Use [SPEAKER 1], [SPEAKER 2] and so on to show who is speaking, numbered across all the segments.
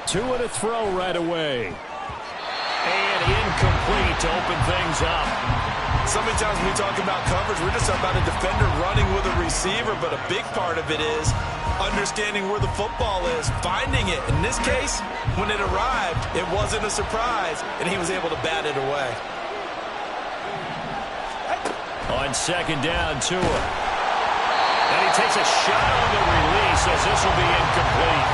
[SPEAKER 1] Two and a throw right away. And incomplete to open things up.
[SPEAKER 2] So many times when we talk about coverage, we're just talking about a defender running with a receiver, but a big part of it is understanding where the football is, finding it. In this case, when it arrived, it wasn't a surprise, and he was able to bat it away.
[SPEAKER 1] On second down, Tua. And he takes a shot on the release as this will be incomplete.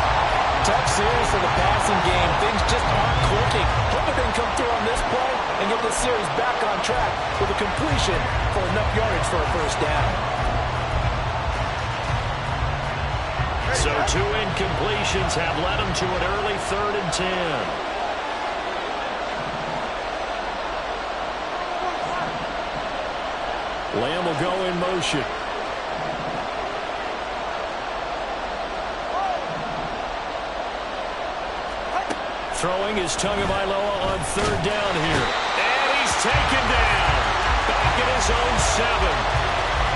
[SPEAKER 3] Tough series for the passing game. Things just aren't clicking. Hoping they can come through on this play and get this series back on track with a completion for enough yardage for a first down.
[SPEAKER 1] So 2 incompletions have led him to an early 3rd and 10. Lamb will go in motion. Throwing is Tagovailoa on 3rd down here. And he's taken down. Back at his own 7.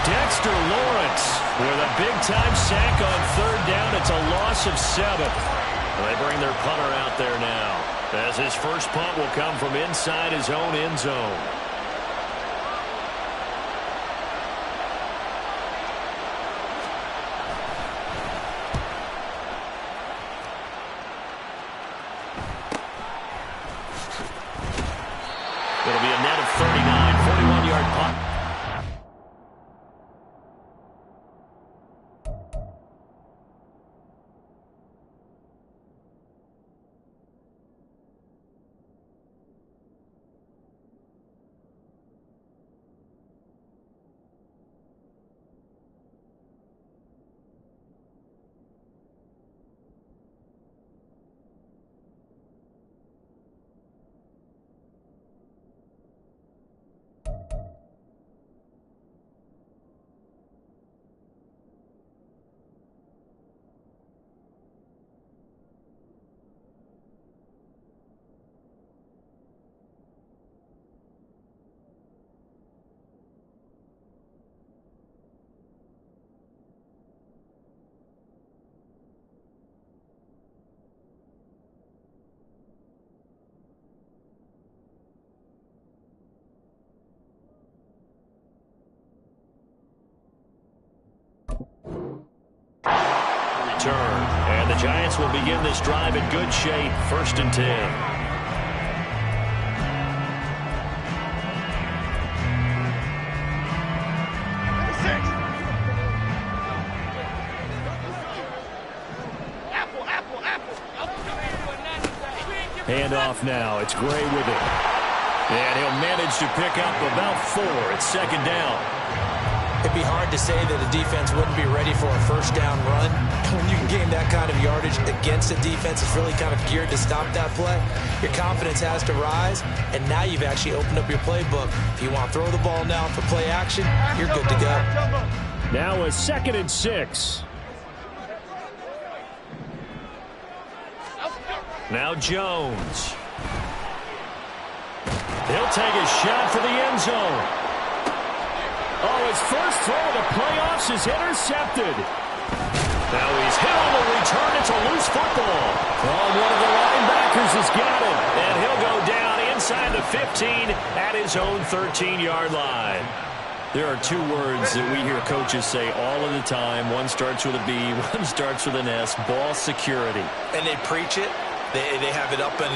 [SPEAKER 1] Dexter Lawrence with a big-time sack on 3rd down. It's a loss of 7. They bring their punter out there now, as his first punt will come from inside his own end zone. It'll be a net of 39, 41-yard punt. And the Giants will begin this drive in good shape, 1st and 10. Hand off now. It's Gray with it. And he'll manage to pick up about 4 at 2nd down.
[SPEAKER 3] It'd be hard to say that a defense wouldn't be ready for a first down run. When you can gain that kind of yardage against a defense that's really kind of geared to stop that play, your confidence has to rise, and now you've actually opened up your playbook. If you want to throw the ball now for play action, you're good to go.
[SPEAKER 1] Now a 2nd and 6. Now Jones. He'll take a shot for the end zone. Oh, his first throw of the playoffs is intercepted. Now he's hit on the return. It's a loose football. Oh, one of the linebackers has got it. And he'll go down inside the 15 at his own 13-yard line. There are 2 words that we hear coaches say all of the time. One starts with a B, one starts with an S. Ball security.
[SPEAKER 2] And they preach it. They have it up in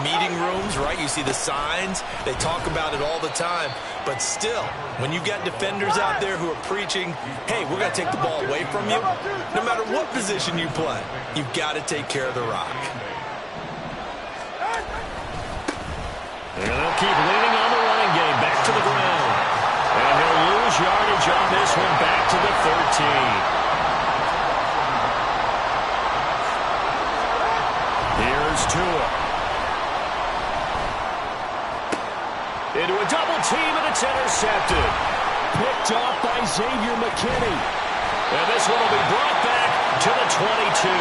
[SPEAKER 2] meeting rooms, right? You see the signs. They talk about it all the time. But still, when you got defenders out there who are preaching, hey, we're going to take the ball away from you, no matter what position you play, you've got to take care of the rock.
[SPEAKER 1] And they'll keep leaning on the running game back to the ground. And he'll lose yardage on this one back to the 13. Here's Tua. Into a double team, and it's intercepted. Picked off by Xavier McKinney. And this one will be brought back to the 22.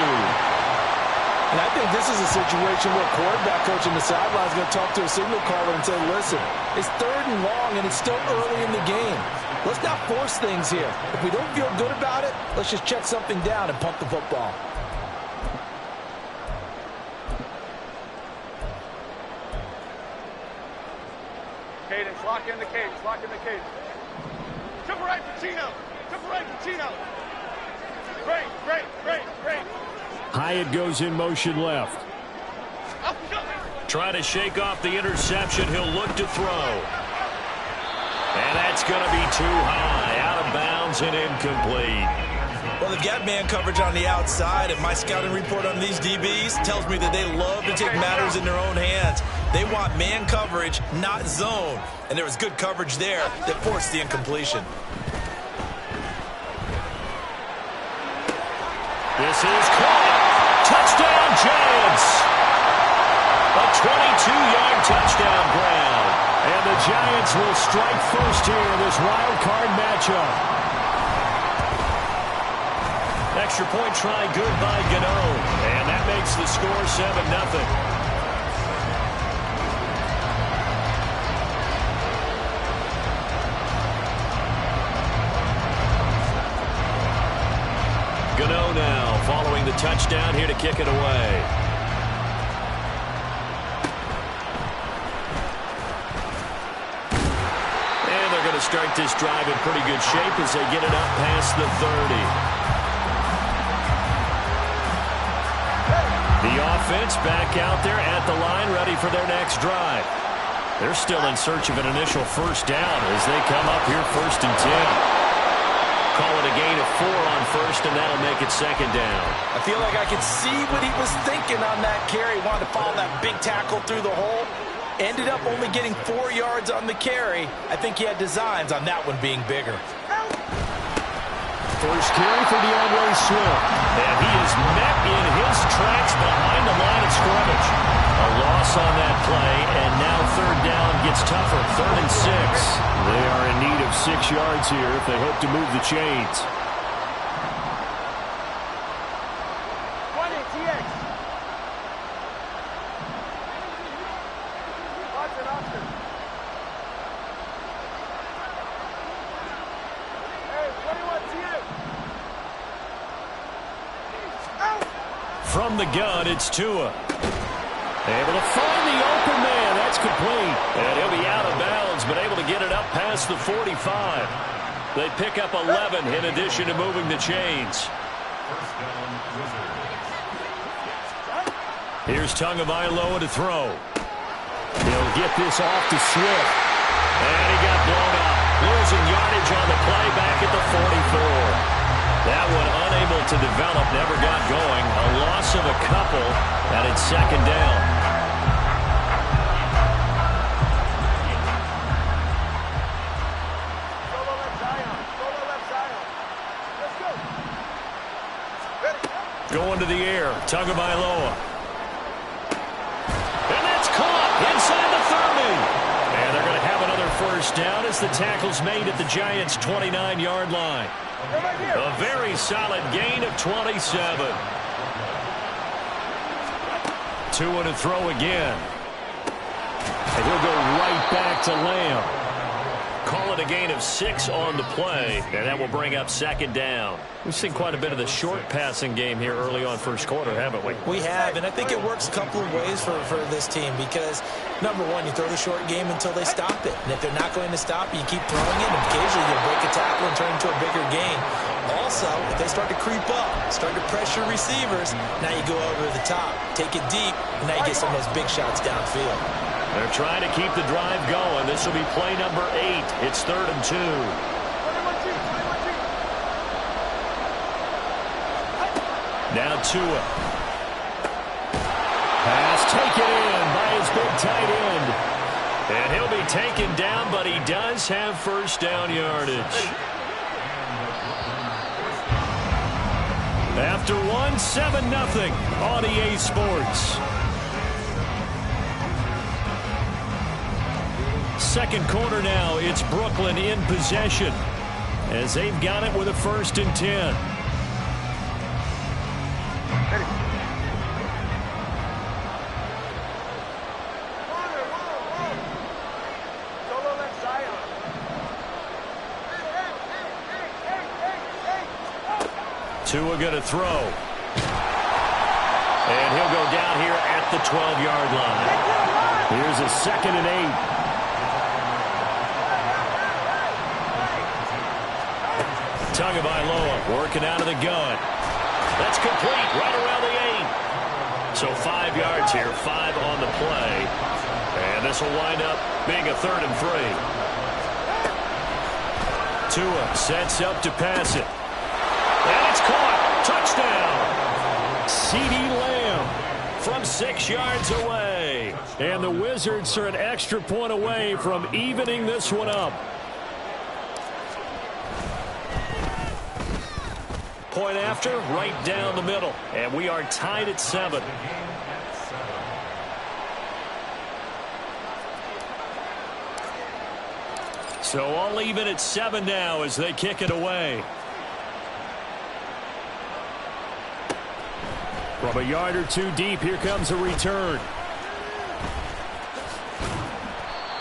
[SPEAKER 3] And I think this is a situation where quarterback coach in the sideline is going to talk to a signal caller and say, listen, it's 3rd and long and it's still early in the game. Let's not force things here. If we don't feel good about it, let's just check something down and punt the football.
[SPEAKER 4] Cadence, lock in the cadence, lock in the cadence. Triple right for Chino. Triple right for Chino. Great, great, great, great.
[SPEAKER 1] Hyatt goes in motion left. Trying to shake off the interception. He'll look to throw. And that's going to be too high. Out of bounds and incomplete.
[SPEAKER 2] Well, they've got man coverage on the outside, and my scouting report on these DBs tells me that they love to take matters in their own hands. They want man coverage, not zone. And there was good coverage there that forced the incompletion.
[SPEAKER 1] This is caught. Touchdown, Giants. A 22-yard touchdown grab. And the Giants will strike first here in this wild card matchup. Extra point try good by Gano. And that makes the score 7-0. Gano now following the touchdown here to kick it away. And they're going to start this drive in pretty good shape as they get it up past the 30. The offense back out there at the line ready for their next drive. They're still in search of an initial first down as they come up here 1st and 10. Call it a gain of 4 on first, and that'll make it 2nd down.
[SPEAKER 3] I feel like I could see what he was thinking on that carry. Wanted to follow that big tackle through the hole. Ended up only getting 4 yards on the carry. I think he had designs on that one being bigger.
[SPEAKER 1] First carry for DeAndre Swift. And he is met in his tracks behind the line of scrimmage. A loss on that play, and now 3rd down gets tougher. 3rd and 6. They are in need of 6 yards here if they hope to move the chains.
[SPEAKER 4] 20, TX. Watson, Oscar. Hey, 21, TX. Out.
[SPEAKER 1] From the gun, it's Tua. Able to find the open man. That's complete. And he'll be out of bounds, but able to get it up past the 45. They pick up 11 in addition to moving the chains. Here's Tagovailoa to throw. He'll get this off to Swift. And he got blown up. Losing yardage on the play back at the 44. That one unable to develop, never got going. A loss of a couple, and it's 2nd down.
[SPEAKER 4] Solo left Zion. Solo left Zion. Let's go. Ready.
[SPEAKER 1] Going to the air, Tagovailoa. And that's caught inside the 30. And they're going to have another first down as the tackle's made at the Giants' 29-yard line. A very solid gain of 27. Tua to throw again. And he'll go right back to Lamb. Call it a gain of 6 on the play, and that will bring up 2nd down. We've seen quite a bit of the short passing game here early on first quarter, haven't we?
[SPEAKER 3] We have, and I think it works a couple of ways for this team because, number one, you throw the short game until they stop it. And if they're not going to stop it, you keep throwing it, and occasionally you'll break a tackle and turn into a bigger gain. Also, if they start to creep up, start to pressure receivers, now you go over the top, take it deep, and now you get some of those big shots downfield.
[SPEAKER 1] They're trying to keep the drive going. This will be play number 8. It's 3rd and 2. Now Tua. Pass taken in by his big tight end. And he'll be taken down, but he does have first down yardage. After 7-0 on EA Sports. Second quarter now, it's Brooklyn in possession as they've got it with a 1st and 10. Tua going to throw. And he'll go down here at the 12-yard line. Here's a 2nd and 8. Tagovailoa working out of the gun. That's complete right around the 8. So 5 yards here, 5 on the play. And this will wind up being a 3rd and 3. Tua sets up to pass it. And it's caught. Touchdown. CeeDee Lamb from 6 yards away. And the Wizards are an extra point away from evening this one up. Point after, right down the middle. And we are tied at 7. So all even at 7 now as they kick it away. From a yard or two deep, here comes a return.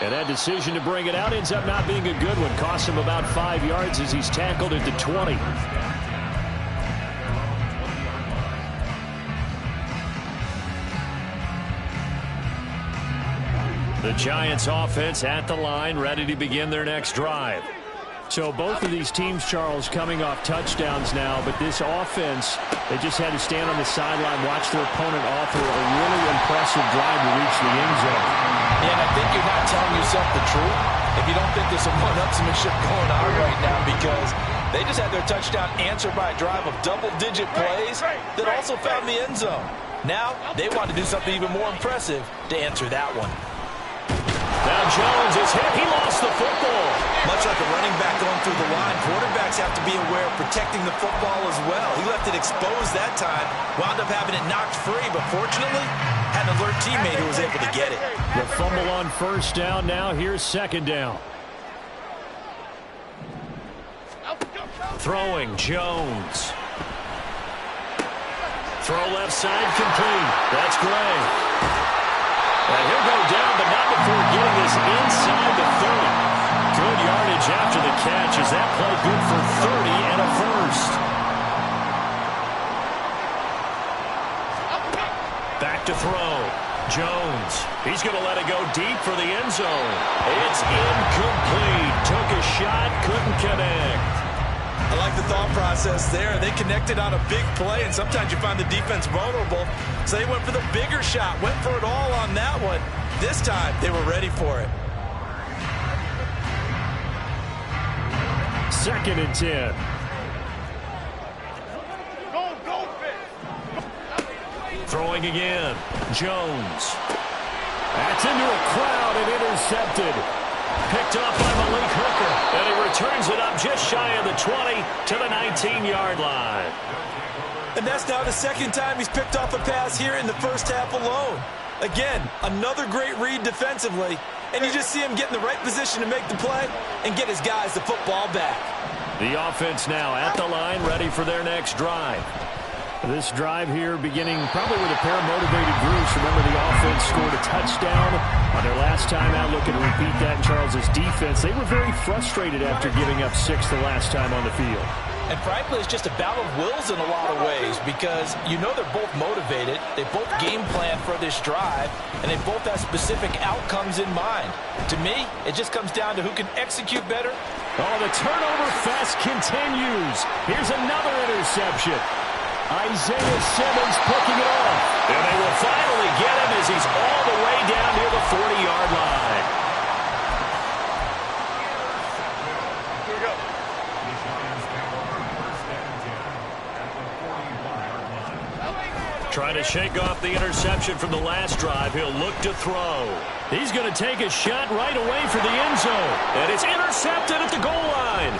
[SPEAKER 1] And that decision to bring it out ends up not being a good one. Costs him about 5 yards as he's tackled at the 20. The Giants offense at the line, ready to begin their next drive. So both of these teams, Charles, coming off touchdowns now, but this offense, they just had to stand on the sideline, watch their opponent offer a really impressive drive to reach the end zone.
[SPEAKER 3] Yeah, and I think you're not telling yourself the truth if you don't think there's some one-upsmanship going on right now, because they just had their touchdown answered by a drive of double-digit plays that also found the end zone. Now they want to do something even more impressive to answer that one.
[SPEAKER 1] Now Jones is hit. He lost the football.
[SPEAKER 2] Much like a running back going through the line, quarterbacks have to be aware of protecting the football as well. He left it exposed that time, wound up having it knocked free, but fortunately had an alert teammate who was able to get it.
[SPEAKER 1] The fumble on 1st down. Now here's 2nd down. Throwing, Jones. Throw left side, complete. That's Gray. And he'll go down, but not before getting this inside the 30. Good yardage after the catch. Is that play good for 30 and a 1st? Back to throw. Jones. He's going to let it go deep for the end zone. It's incomplete. Took a shot, couldn't connect.
[SPEAKER 2] I like the thought process there. They connected on a big play, and sometimes you find the defense vulnerable. So they went for the bigger shot, went for it all on that one. This time, they were ready for it.
[SPEAKER 1] 2nd and 10.
[SPEAKER 4] Go,
[SPEAKER 1] Throwing again. Jones. That's into a crowd and intercepted. Picked off by Malik Hooker. And he returns it up just shy of the 20 to the 19-yard line.
[SPEAKER 3] And that's now the 2nd time he's picked off a pass here in the 1st half alone. Again, another great read defensively. And you just see him get in the right position to make the play and get his guys the football back.
[SPEAKER 1] The offense now at the line, ready for their next drive. This drive here beginning probably with a pair of motivated groups. Remember, the offense scored a touchdown on their last time out. Looking to repeat that in Charles's defense. They were very frustrated after giving up 6 the last time on the field.
[SPEAKER 3] And frankly, it's just a battle of wills in a lot of ways, because you know they're both motivated, they both game plan for this drive, and they both have specific outcomes in mind. To me, it just comes down to who can execute better.
[SPEAKER 1] Oh, the turnover fest continues. Here's another interception. Isaiah Simmons picking it off. And they will finally get him as he's all the way down near the 40-yard line.
[SPEAKER 4] Here we go.
[SPEAKER 1] Trying to shake off the interception from the last drive. He'll look to throw. He's going to take a shot right away for the end zone. And it's intercepted at the goal line.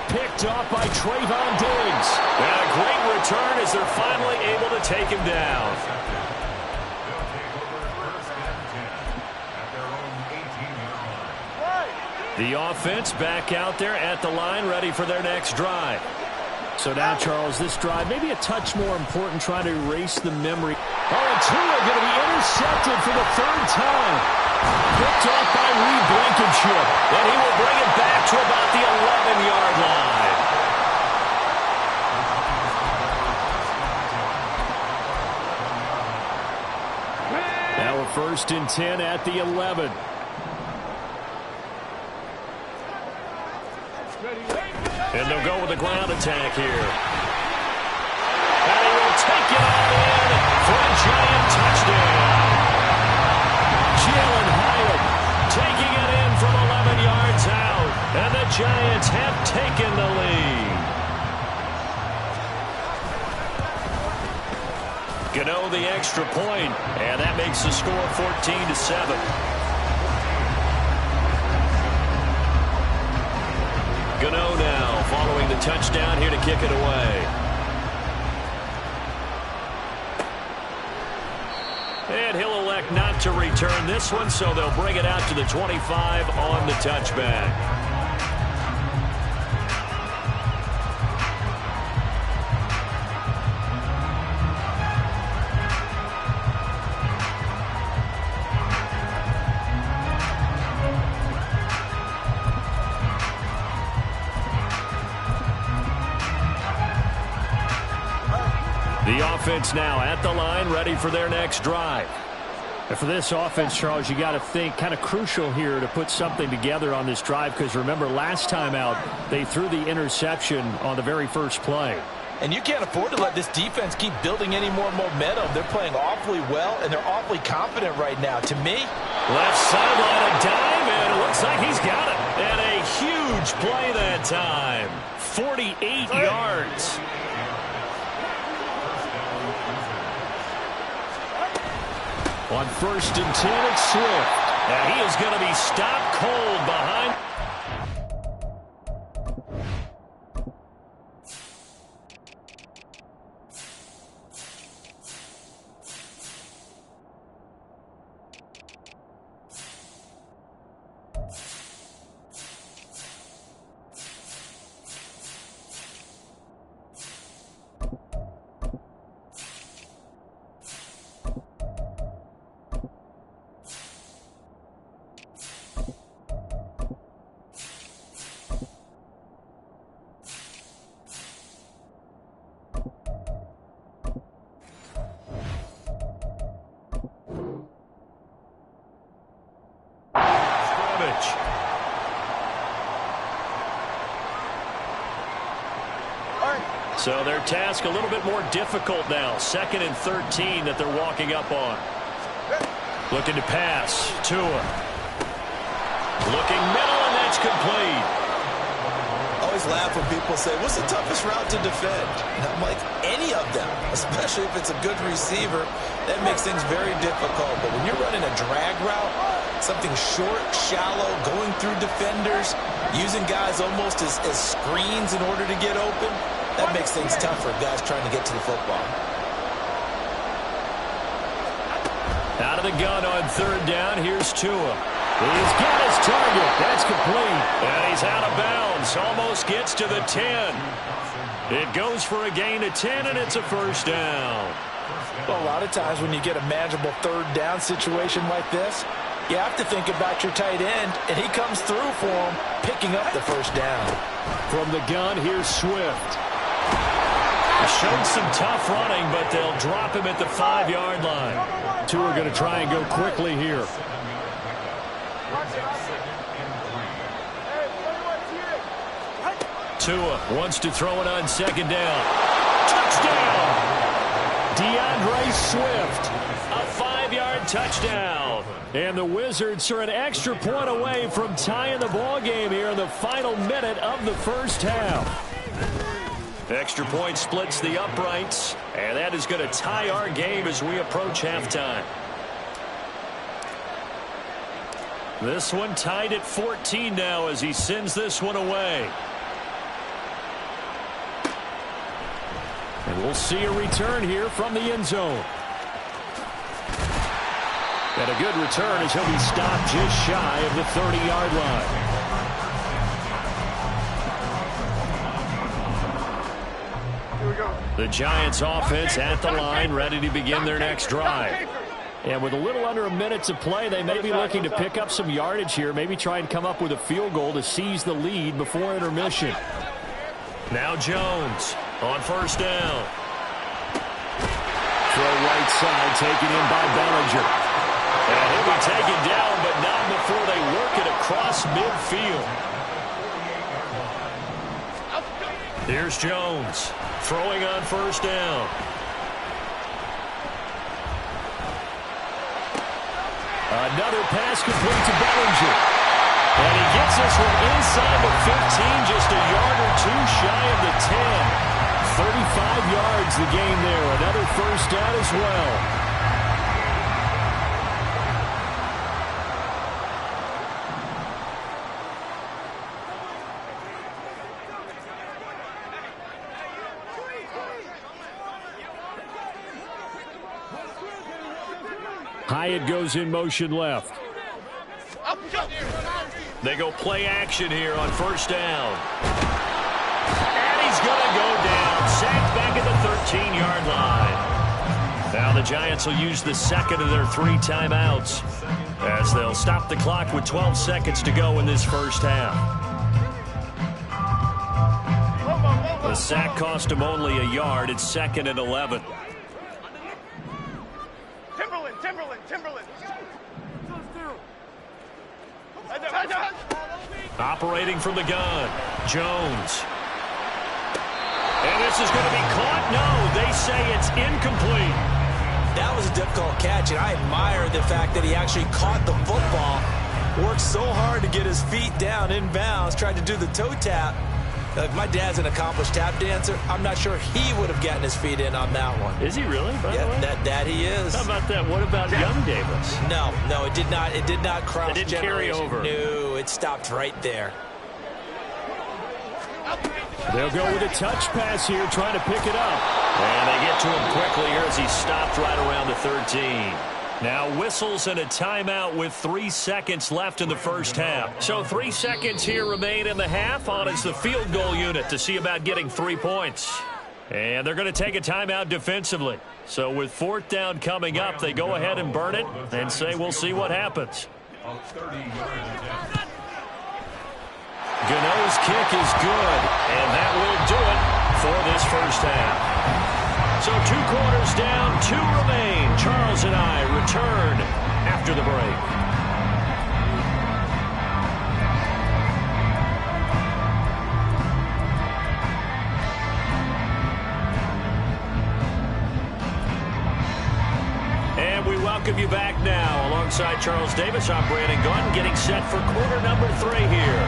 [SPEAKER 1] Picked off by Trayvon Diggs. And a great return as they're finally able to take him down. The offense back out there at the line, ready for their next drive. So now, Charles, this drive maybe a touch more important, trying to erase the memory. Oh, and Tua going to be intercepted for the 3rd time. Picked off by Reed Blankenship. And he will bring it back to about the 11-yard line. first and 10 at the 11. And they'll go with the ground attack here. And he will take it all in for a giant touchdown. Jalen Hyatt taking it in from 11 yards out. And the Giants have taken the lead. Gano the extra point, and that makes the score 14-7. Gano now following the touchdown here to kick it away. And he'll elect not to return this one, so they'll bring it out to the 25 on the touchback. The offense now at the line, ready for their next drive.
[SPEAKER 5] And for this offense, Charles, you got to think kind of crucial here to put something together on this drive, because remember last time out they threw the interception on the very first play.
[SPEAKER 3] And you can't afford to let this defense keep building any more momentum. They're playing awfully well, and they're awfully confident right now. To me,
[SPEAKER 1] left sideline a dive, and it looks like he's got it. And a huge play that time. 48 yards. On first and 10, it's Swift. And he is going to be stopped cold behind. So their task a little bit more difficult now. 2nd and 13 that they're walking up on. Looking to pass. Tua. Looking middle, and that's complete.
[SPEAKER 3] Always laugh when people say, what's the toughest route to defend? And I'm like, any of them, especially if it's a good receiver. That makes things very difficult. But when you're running a drag route, something short, shallow, going through defenders, using guys almost as screens in order to get open, that makes things tough for guys trying to get to the football.
[SPEAKER 1] Out of the gun on 3rd down, here's Tua. He's got his target. That's complete. And he's out of bounds. Almost gets to the 10. It goes for a gain of 10, and it's a first down.
[SPEAKER 3] Well, a lot of times when you get a manageable 3rd down situation like this, you have to think about your tight end, and he comes through for him, picking up the first down.
[SPEAKER 1] From the gun, here's Swift. He showed some tough running, but they'll drop him at the 5-yard line.
[SPEAKER 5] Two are going to try and go quickly here.
[SPEAKER 1] Tua wants to throw it on 2nd down. Touchdown! DeAndre Swift. A 5-yard touchdown. And the Wizards are an extra point away from tying the ball game here in the final minute of the first half. Extra point splits the uprights, and that is going to tie our game as we approach halftime. This one tied at 14 now as he sends this one away. And we'll see a return here from the end zone. And a good return as he'll be stopped just shy of the 30-yard line. The Giants offense at the line, ready to begin their next drive. And with a little under a minute to play, they may be looking to pick up some yardage here, maybe try and come up with a field goal to seize the lead before intermission. Now Jones on 1st down. Throw right side, taken in by Bellinger. And he'll be taken down, but not before they work it across midfield. Here's Jones throwing on first down. Another pass complete to Bellinger. And he gets this one inside the 15, just a yard or two shy of the 10. 35 yards the game there. Another first down as well. Hyatt goes in motion left. They go play action here on first down. And he's going to go down. Sacked back at the 13-yard line. Now the Giants will use the second of their 3 timeouts as they'll stop the clock with 12 seconds to go in this first half. The sack cost him only a yard. It's 2nd and 11. Operating from the gun, Jones. And this is going to be caught. No, they say it's incomplete.
[SPEAKER 3] That was a difficult catch, and I admire the fact that he actually caught the football. Worked so hard to get his feet down inbounds, tried to do the toe tap. My dad's an accomplished tap dancer. I'm not sure he would have gotten his feet in on that one.
[SPEAKER 1] Is he really?
[SPEAKER 3] Yeah, that he is.
[SPEAKER 1] How about that? What about young Davis?
[SPEAKER 3] No, it did not. It did not cross.
[SPEAKER 1] It didn't carry over.
[SPEAKER 3] No, it stopped right there.
[SPEAKER 1] They'll go with a touch pass here, trying to pick it up. And they get to him quickly here as he stopped right around the 13. Now whistles and a timeout with 3 seconds left in the first half. So 3 seconds here remain in the half on as the field goal unit to see about getting 3 points. And they're going to take a timeout defensively. So with 4th down coming up, they go ahead and burn it and say we'll see what happens. Gano's kick is good, and that will do it for this first half. So 2 quarters down, 2 remain. Charles and I return after the break. And we welcome you back now. Alongside Charles Davis, I'm Brandon Gunn, getting set for quarter number 3 here.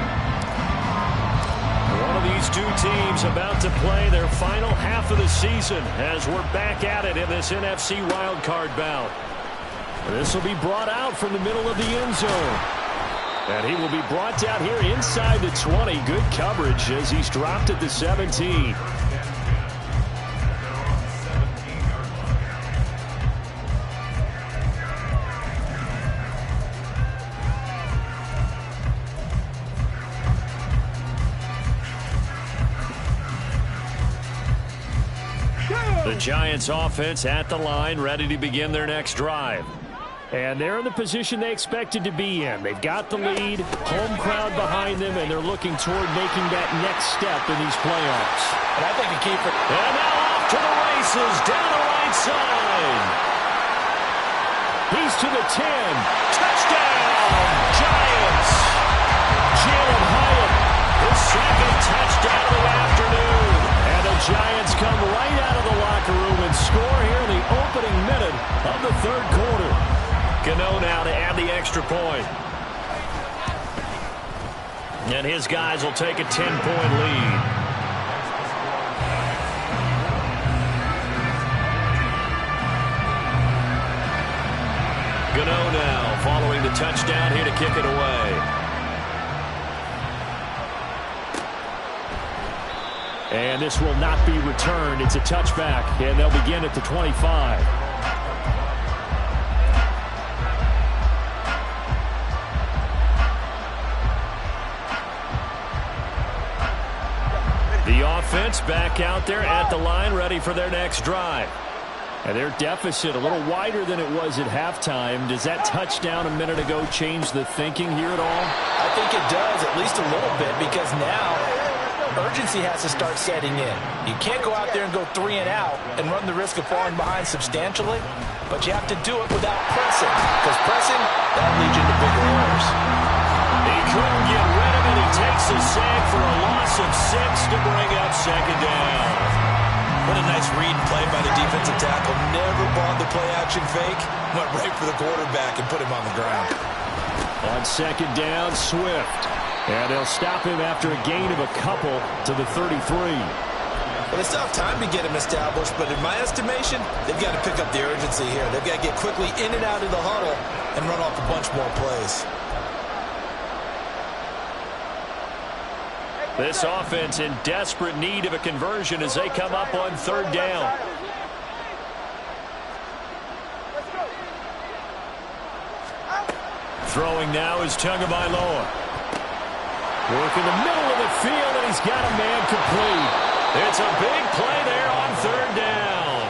[SPEAKER 1] One of these 2 teams about to play their final half of the season as we're back at it in this NFC wildcard bout. This will be brought out from the middle of the end zone. And he will be brought down here inside the 20. Good coverage as he's dropped at the 17. The Giants offense at the line, ready to begin their next drive. And they're in the position they expected to be in. They've got the lead, home crowd behind them, and they're looking toward making that next step in these playoffs.
[SPEAKER 3] And I think the key for...
[SPEAKER 1] And now off to the races, down the right side. He's to the 10. Touchdown, Giants. Jalen Hyatt, his 2nd touchdown of the afternoon. And the Giants come right out of the locker room and score here in the opening minute of the 3rd quarter. Gano now to add the extra point. And his guys will take a 10-point lead. Gano now following the touchdown here to kick it away. And this will not be returned. It's a touchback, and they'll begin at the 25. The offense back out there at the line, ready for their next drive. And their deficit a little wider than it was at halftime. Does that touchdown a minute ago change the thinking here at all?
[SPEAKER 3] I think it does, at least a little bit, because now urgency has to start setting in. You can't go out there and go 3 and out and run the risk of falling behind substantially, but you have to do it without pressing, because pressing, that'll lead you to bigger errors.
[SPEAKER 1] He couldn't get rid of it. He takes a sack for a loss of 6 to bring up second down.
[SPEAKER 2] What a nice read and play by the defensive tackle. Never bought the play-action fake. Went right for the quarterback and put him on the ground.
[SPEAKER 5] On second down, Swift. And they'll stop him after a gain of a couple to the 33.
[SPEAKER 2] Well, they still have time to get him established, but in my estimation, they've got to pick up the urgency here. They've got to get quickly in and out of the huddle and run off a bunch more plays.
[SPEAKER 5] This offense in desperate need of a conversion as they come up on third down. Throwing now is Tagovailoa. Work in the middle of the field, and he's got a man complete. It's a big play there on third down.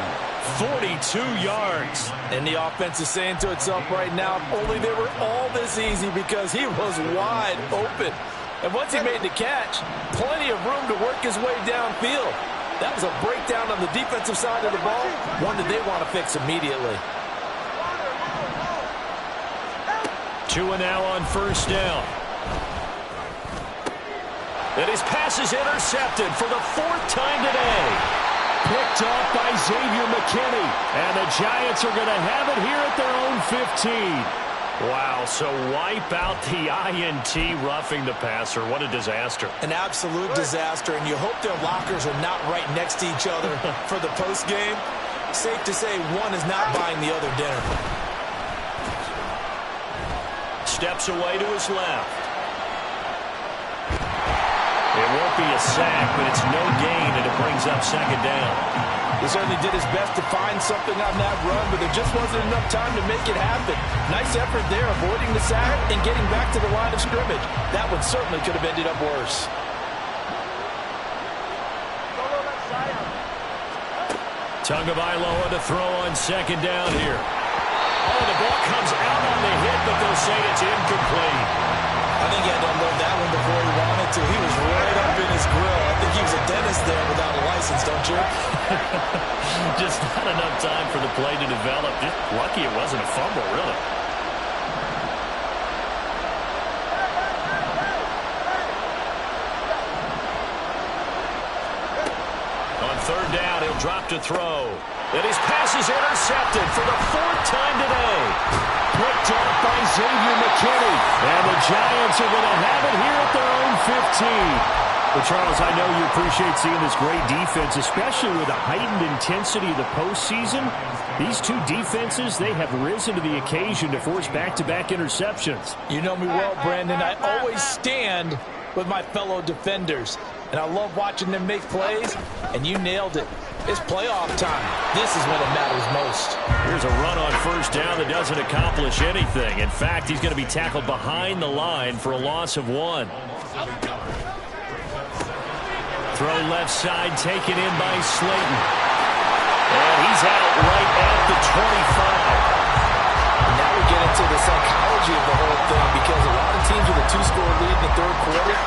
[SPEAKER 5] 42 yards.
[SPEAKER 3] And the offense is saying to itself right now, if only they were all this easy, because he was wide open. And once he made the catch, plenty of room to work his way downfield. That was a breakdown on the defensive side of the ball, one that they want to fix immediately.
[SPEAKER 5] 2 now on first down. And his pass is intercepted for the 4th time today. Picked off by Xavier McKinney. And the Giants are going to have it here at their own 15. Wow, so wipe out the INT, roughing the passer. What a disaster.
[SPEAKER 3] An absolute disaster, and you hope their lockers are not right next to each other for the postgame. Safe to say one is not buying the other dinner.
[SPEAKER 5] Steps away to his left. It won't be a sack, but it's no gain, and it brings up second down.
[SPEAKER 3] He certainly did his best to find something on that run, but there just wasn't enough time to make it happen. Nice effort there, avoiding the sack and getting back to the line of scrimmage. That one certainly could have ended up worse.
[SPEAKER 5] Tagovailoa to throw on second down here. Oh, the ball comes out on the hit, but they'll say it's incomplete.
[SPEAKER 2] I think he had to unload that one before he wanted to. He was right up in his grill. I think he was a dentist there without a license, don't you?
[SPEAKER 5] Just not enough time for the play to develop. Just lucky it wasn't a fumble, really. On third down, he'll drop to throw. And his pass is intercepted for the 4th time today. Picked off by Xavier McKinney. And the Giants are going to have it here at their own 15. Well, Charles, I know you appreciate seeing this great defense, especially with the heightened intensity of the postseason. These two defenses, they have risen to the occasion to force back-to-back interceptions.
[SPEAKER 3] You know me well, Brandon. I always stand with my fellow defenders. And I love watching them make plays, and you nailed it. It's playoff time. This is when it matters most.
[SPEAKER 5] Here's a run on first down that doesn't accomplish anything. In fact, he's going to be tackled behind the line for a loss of 1. Throw left side, taken in by Slayton. And he's out right at the 25.
[SPEAKER 3] Now we get into the psychology of the whole thing, because a lot of teams with a 2-score lead in the third quarter,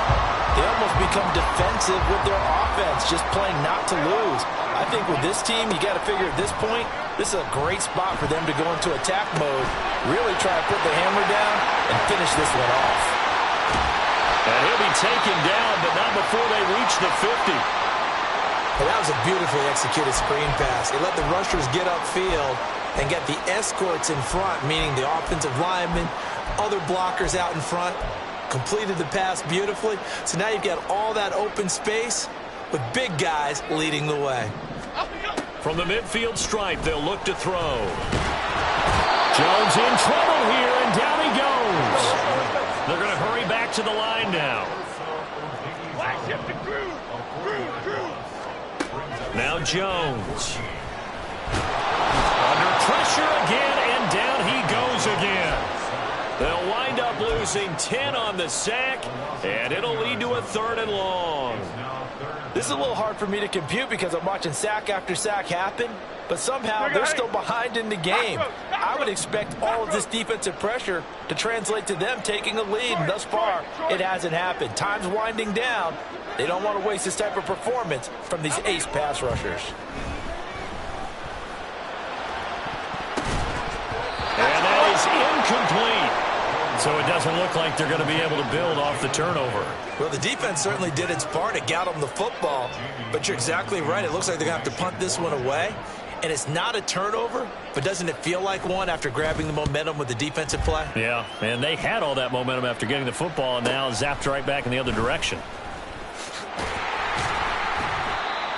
[SPEAKER 3] they almost become defensive with their offense, just playing not to lose. I think with this team, you got to figure at this point, this is a great spot for them to go into attack mode, really try to put the hammer down and finish this one off.
[SPEAKER 5] And he'll be taken down, but not before they reach the 50.
[SPEAKER 3] And that was a beautifully executed screen pass. It let the rushers get upfield and get the escorts in front, meaning the offensive linemen, other blockers out in front. Completed the pass beautifully. So now you've got all that open space with big guys leading the way.
[SPEAKER 5] From the midfield stripe, they'll look to throw. Jones in trouble here, and down he goes. They're going to hurry back to the line now. Now Jones. Under pressure again, and down he goes again. They'll wind up losing 10 on the sack, and it'll lead to a 3rd and long.
[SPEAKER 3] This is a little hard for me to compute because I'm watching sack after sack happen, but somehow they're still behind in the game. I would expect all of this defensive pressure to translate to them taking a lead, and thus far, it hasn't happened. Time's winding down. They don't want to waste this type of performance from these ace pass rushers.
[SPEAKER 5] And that is incomplete. So it doesn't look like they're going to be able to build off the turnover.
[SPEAKER 2] Well, the defense certainly did its part to get them the football, but you're exactly right. It looks like they're going to have to punt this one away. And it's not a turnover, but doesn't it feel like one after grabbing the momentum with the defensive play?
[SPEAKER 5] Yeah, and they had all that momentum after getting the football and now zapped right back in the other direction.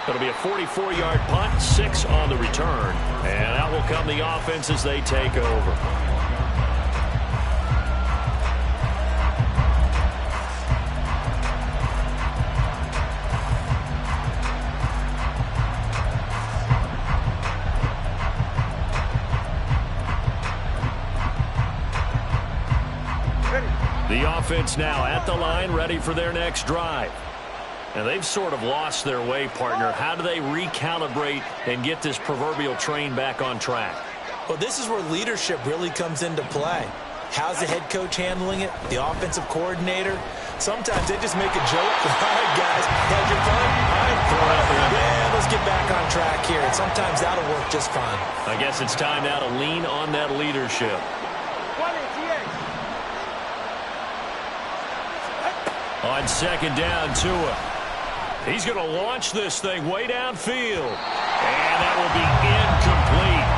[SPEAKER 5] It'll be a 44-yard punt, 6 on the return. And out will come the offense as they take over. The offense now at the line, ready for their next drive. And they've sort of lost their way, partner. How do they recalibrate and get this proverbial train back on track?
[SPEAKER 3] Well, this is where leadership really comes into play. How's the head coach handling it? The offensive coordinator? Sometimes they just make a joke. All right, guys, had your fun? All right, throw it out there. Yeah, let's get back on track here. And sometimes that'll work just fine.
[SPEAKER 5] I guess it's time now to lean on that leadership. On 2nd down, Tua. He's going to launch this thing way downfield. And that will be incomplete.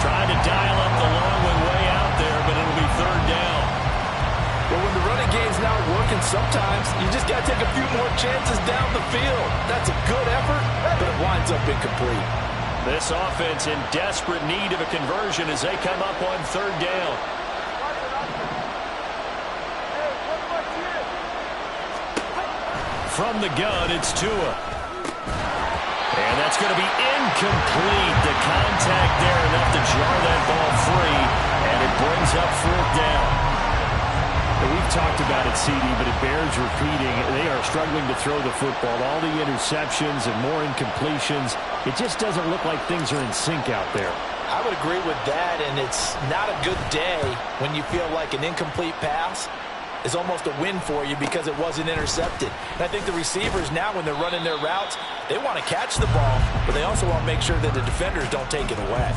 [SPEAKER 5] Trying to dial up the long one way out there, but it'll be 3rd down.
[SPEAKER 3] Well, when the running game's not working, sometimes you just got to take a few more chances down the field. That's a good effort, but it winds up incomplete.
[SPEAKER 5] This offense in desperate need of a conversion as they come up on 3rd down. From the gun, it's Tua. And that's going to be incomplete. The contact there enough to jar that ball free, and it brings up 4th down. And we've talked about it, CD, but it bears repeating. They are struggling to throw the football. All the interceptions and more incompletions. It just doesn't look like things are in sync out there.
[SPEAKER 3] I would agree with that, and it's not a good day when you feel like an incomplete pass is almost a win for you because it wasn't intercepted. And I think the receivers now, when they're running their routes, they want to catch the ball, but they also want to make sure that the defenders don't take it away.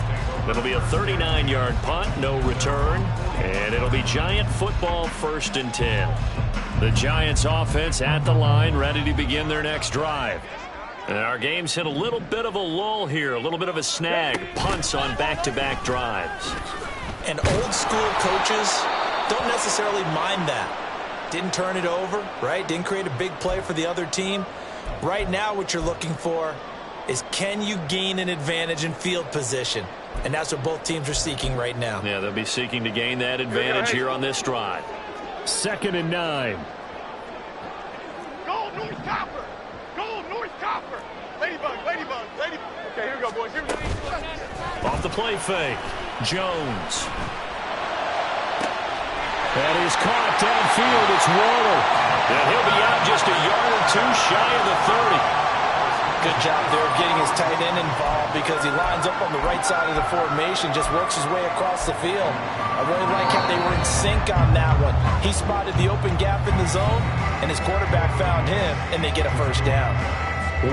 [SPEAKER 5] It'll be a 39-yard punt, no return, and it'll be Giant football, 1st and 10. The Giants offense at the line, ready to begin their next drive. And our game's hit a little bit of a lull here, a little bit of a snag. Punts on back-to-back drives.
[SPEAKER 3] And old school coaches don't necessarily mind that. Didn't turn it over, right? Didn't create a big play for the other team. Right now what you're looking for is, can you gain an advantage in field position? And that's what both teams are seeking right now.
[SPEAKER 5] Yeah, they'll be seeking to gain that advantage here on this drive. 2nd and 9.
[SPEAKER 4] Go North Copper! Go North Copper! Ladybug, ladybug, ladybug. Okay, here we go, boys. Here we go.
[SPEAKER 5] Off the play fake. Jones. That is caught downfield. It's Waller. And he'll be out just a yard or 2 shy of the 30.
[SPEAKER 3] Good job there of getting his tight end involved because he lines up on the right side of the formation, just works his way across the field. I really like how they were in sync on that one. He spotted the open gap in the zone, and his quarterback found him, and they get a 1st down.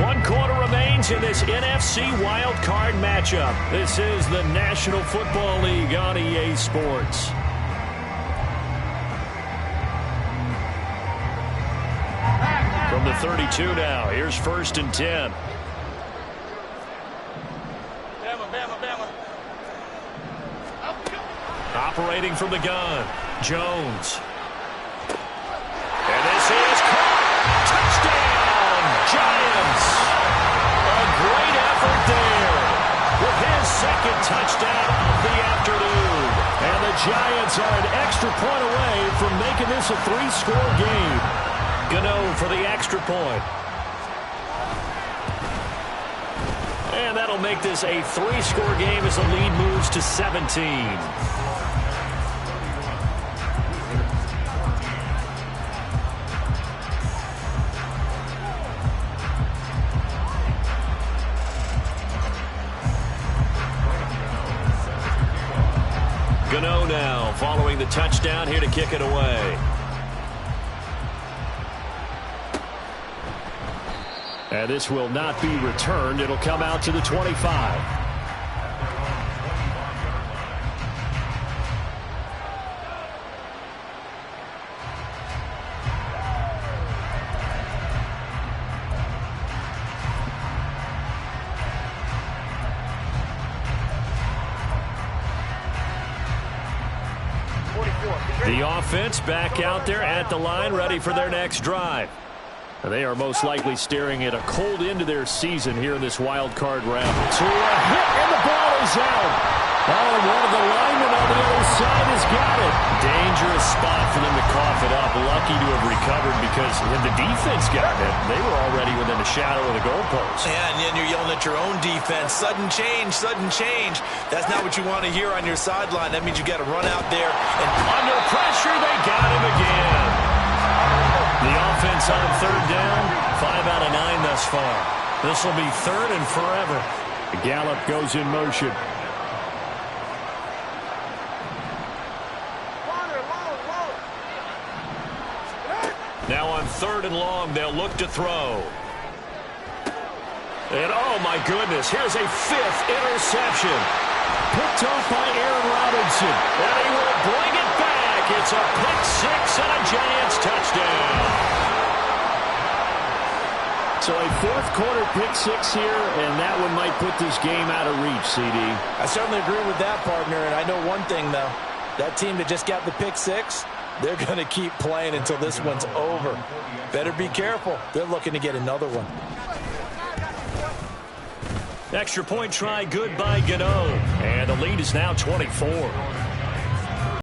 [SPEAKER 5] 1 quarter remains in this NFC Wild Card matchup. This is the National Football League on EA Sports. From the 32 now, here's 1st and 10.
[SPEAKER 4] Bama, Bama, Bama.
[SPEAKER 5] Operating from the gun, Jones. And this is caught. Touchdown, Giants. A great effort there with his 2nd touchdown of the afternoon. And the Giants are an extra point away from making this a 3-score game. Gano for the extra point. And that'll make this a 3-score game as the lead moves to 17. now following the touchdown here to kick it away. And this will not be returned. It'll come out to the 25. The offense back out there at the line, ready for their next drive. They are most likely staring at a cold end to their season here in this wild card round. To a hit, and the ball is out. Oh, one of the linemen on the other side has got it. Dangerous spot for them to cough it up. Lucky to have recovered because when the defense got it, they were already within the shadow of the goalpost.
[SPEAKER 2] Yeah, and then you're yelling at your own defense. Sudden change, sudden change. That's not what you want to hear on your sideline. That means you got to run out there. And
[SPEAKER 5] under pressure, they got him again. The offense on third down, 5 out of 9 thus far. This will be third and forever. Gallup goes in motion. Now on third and long, they'll look to throw. And oh my goodness, here's a 5th interception. Picked off by Aaron Robinson. And he will bring it back. It's a pick 6 and a Giants touchdown. So a 4th quarter pick 6 here, and that one might put this game out of reach, CD.
[SPEAKER 3] I certainly agree with that, partner, and I know one thing, though. That team that just got the pick 6, they're going to keep playing until this one's over. Better be careful. They're looking to get another one.
[SPEAKER 5] Extra point try, good by Gano. And the lead is now 24.